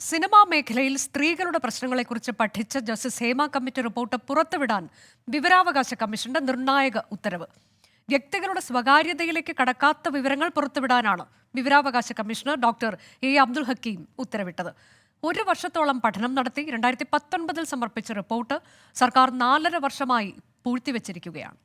Cinema മേഖലയിൽ സ്ത്രീകളുടെ പ്രശ്നങ്ങളെക്കുറിച്ച് പഠിച്ച ജസ്റ്റിസ് ഹേമ കമ്മിറ്റി റിപ്പോർട്ട് പുറത്തുവിടാൻ വിവരാവകാശ കമ്മീഷന്റെ നിർണായക ഉത്തരവ്. വ്യക്തികളുടെ സ്വകാര്യതയിലേക്ക് കടക്കാത്ത വിവരങ്ങൾ പുറത്തുവിടാനാണ് വിവരാവകാശ commissioner doctor A Abdul Hakeem ഉത്തരവിട്ടത്. 1 വർഷത്തോളം പഠനം നടത്തി 2019 സമർപ്പിച്ച റിപ്പോർട്ട് സർക്കാർ 4.5 വർഷമായി പൂഴ്ത്തിവെച്ചിരിക്കുകയാണ്.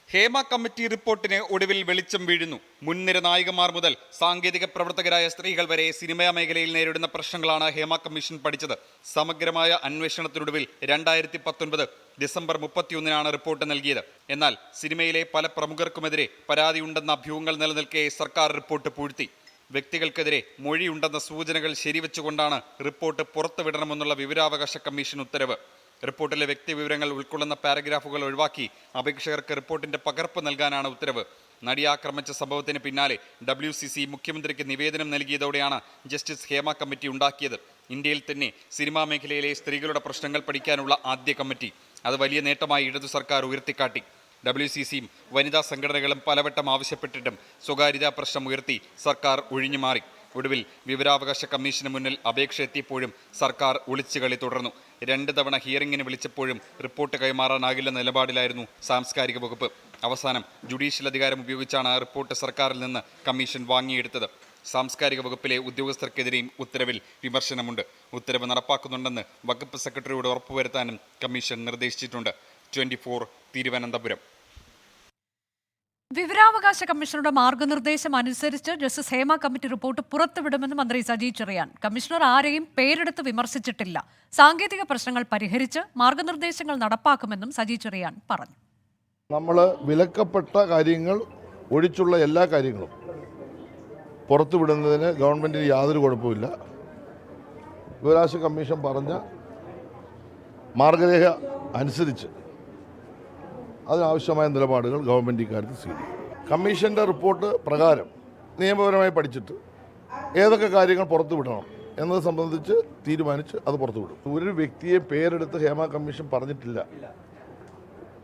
ഹേമ കമ്മിറ്റി റിപ്പോർട്ടിന് ഒടുവിൽ വെളിച്ചം വീഴുന്നു. മുൻനിര നായികമാർ മുതൽ സാങ്കേതിക പ്രവർത്തകരായ സ്ത്രീകൾ വരെ സിനിമാ മേഖലയിൽ നേരിടുന്ന പ്രശ്നങ്ങളാണ് ഹേമ കമ്മീഷൻ പഠിച്ചത്. സമഗ്രമായ അന്വേഷണത്തിനൊടുവിൽ 2019 ഡിസംബർ 31 റിപ്പോർട്ട് നൽകിയത്. എന്നാൽ സിനിമയിലെ പല പ്രമുഖർക്കുമെതിരെ പരാതിയുണ്ടെന്ന അഭ്യൂഹങ്ങൾ നിലനിൽക്കെ സർക്കാർ റിപ്പോർട്ട് പൂഴ്ത്തി. വ്യക്തികൾക്കെതിരെ മൊഴിയുണ്ടെന്ന സൂചനകൾ ശരിവെച്ചുകൊണ്ടാണ് റിപ്പോർട്ട് പുറത്തുവിടണമെന്നുള്ള വിവരാവകാശ കമ്മീഷൻ ഉത്തരവ്. റിപ്പോർട്ടിലെ വ്യക്തിവിവരങ്ങൾ ഉൾക്കൊള്ളുന്ന പാരഗ്രാഫുകൾ ഒഴിവാക്കി അപേക്ഷകർക്ക് റിപ്പോർട്ടിന്റെ പകർപ്പ് നൽകാനാണ് ഉത്തരവ്. നടിയെ ആക്രമിച്ച സംഭവത്തിന് പിന്നാലെ WCC മുഖ്യമന്ത്രിക്ക് നിവേദനം നൽകിയതോടെയാണ് ജസ്റ്റിസ് ഹേമ കമ്മിറ്റി ഉണ്ടാക്കിയത്. ഇന്ത്യയിൽ തന്നെ സിനിമാ മേഖലയിലെ സ്ത്രീകളുടെ പ്രശ്നങ്ങൾ പഠിക്കാനുള്ള ആദ്യ കമ്മിറ്റി. അത് വലിയ നേട്ടമായി ഇടതു സർക്കാർ ഉയർത്തിക്കാട്ടി. WCCയും വനിതാ സംഘടനകളും പലവട്ടം ആവശ്യപ്പെട്ടിട്ടും സ്വകാര്യതാ പ്രശ്നം ഉയർത്തി സർക്കാർ ഒഴിഞ്ഞുമാറി. ഒടുവിൽ വിവരാവകാശ കമ്മീഷന് മുന്നിൽ അപേക്ഷ എത്തിയപ്പോഴും സർക്കാർ ഒളിച്ചുകളി തുടർന്നു. 2 തവണ ഹിയറിംഗിന് വിളിച്ചപ്പോഴും റിപ്പോർട്ട് കൈമാറാനാകില്ലെന്ന നിലപാടിലായിരുന്നു സാംസ്കാരിക വകുപ്പ്. അവസാനം ജുഡീഷ്യൽ അധികാരം ഉപയോഗിച്ചാണ് റിപ്പോർട്ട് സർക്കാരിൽ നിന്ന് കമ്മീഷൻ വാങ്ങിയെടുത്തത്. സാംസ്കാരിക വകുപ്പിലെ ഉദ്യോഗസ്ഥർക്കെതിരെയും ഉത്തരവിൽ വിമർശനമുണ്ട്. ഉത്തരവ് നടപ്പാക്കുന്നുണ്ടെന്ന് വകുപ്പ് സെക്രട്ടറിയോട് ഉറപ്പുവരുത്താനും കമ്മീഷൻ നിർദ്ദേശിച്ചിട്ടുണ്ട്. 24 തിരുവനന്തപുരം. വിവരാവകാശ കമ്മീഷണറുടെ മാർഗനിർദ്ദേശം അനുസരിച്ച് ജസ്റ്റിസ് ഹേമ കമ്മിറ്റി റിപ്പോർട്ട് പുറത്തുവിടുമെന്ന് മന്ത്രി സജി ചെറിയാൻ. കമ്മീഷണർ ആരെയും പേരെടുത്ത് വിമർശിച്ചിട്ടില്ല. സാങ്കേതിക പ്രശ്നങ്ങൾ പരിഹരിച്ച് മാർഗനിർദ്ദേശങ്ങൾ നടപ്പാക്കുമെന്നും സജി ചെറിയാൻ പറഞ്ഞു. നമ്മൾ വിലക്കപ്പെട്ട കാര്യങ്ങൾ ഒഴിച്ചുള്ള എല്ലാ കാര്യങ്ങളും പുറത്തുവിടുന്നതിന് ഗവൺമെൻറ്റിന് യാതൊരു കുഴപ്പമില്ല. വിവരാവകാശ കമ്മീഷൻ പറഞ്ഞ മാർഗരേഖ അനുസരിച്ച് അതിനാവശ്യമായ നിലപാടുകൾ ഗവൺമെൻറ് ഇക്കാര്യത്തിൽ സ്വീകരിക്കും. കമ്മീഷൻ്റെ റിപ്പോർട്ട് പ്രകാരം നിയമപരമായി പഠിച്ചിട്ട് ഏതൊക്കെ കാര്യങ്ങൾ പുറത്തുവിടണം എന്നത് സംബന്ധിച്ച് തീരുമാനിച്ച് അത് പുറത്തുവിടും. ഒരു വ്യക്തിയെ പേരെടുത്ത് ഹേമ കമ്മീഷൻ പറഞ്ഞിട്ടില്ല.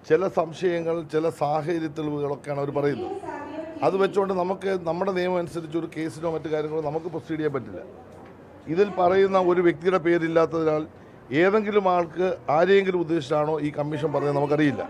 ചില സംശയങ്ങൾ, ചില സാഹചര്യ തെളിവുകളൊക്കെയാണ് അവർ പറയുന്നത്. അത് വെച്ചുകൊണ്ട് നമുക്ക് നമ്മുടെ നിയമം അനുസരിച്ച് ഒരു കേസിനോ മറ്റു കാര്യങ്ങളോ നമുക്ക് പ്രൊസീഡ് ചെയ്യാൻ പറ്റില്ല. ഇതിൽ പറയുന്ന ഒരു വ്യക്തിയുടെ പേരില്ലാത്തതിനാൽ ഏതെങ്കിലും ആൾക്ക് ആരെയെങ്കിലും ഉദ്ദേശിച്ചാണോ ഈ കമ്മീഷൻ പറഞ്ഞത് നമുക്കറിയില്ല.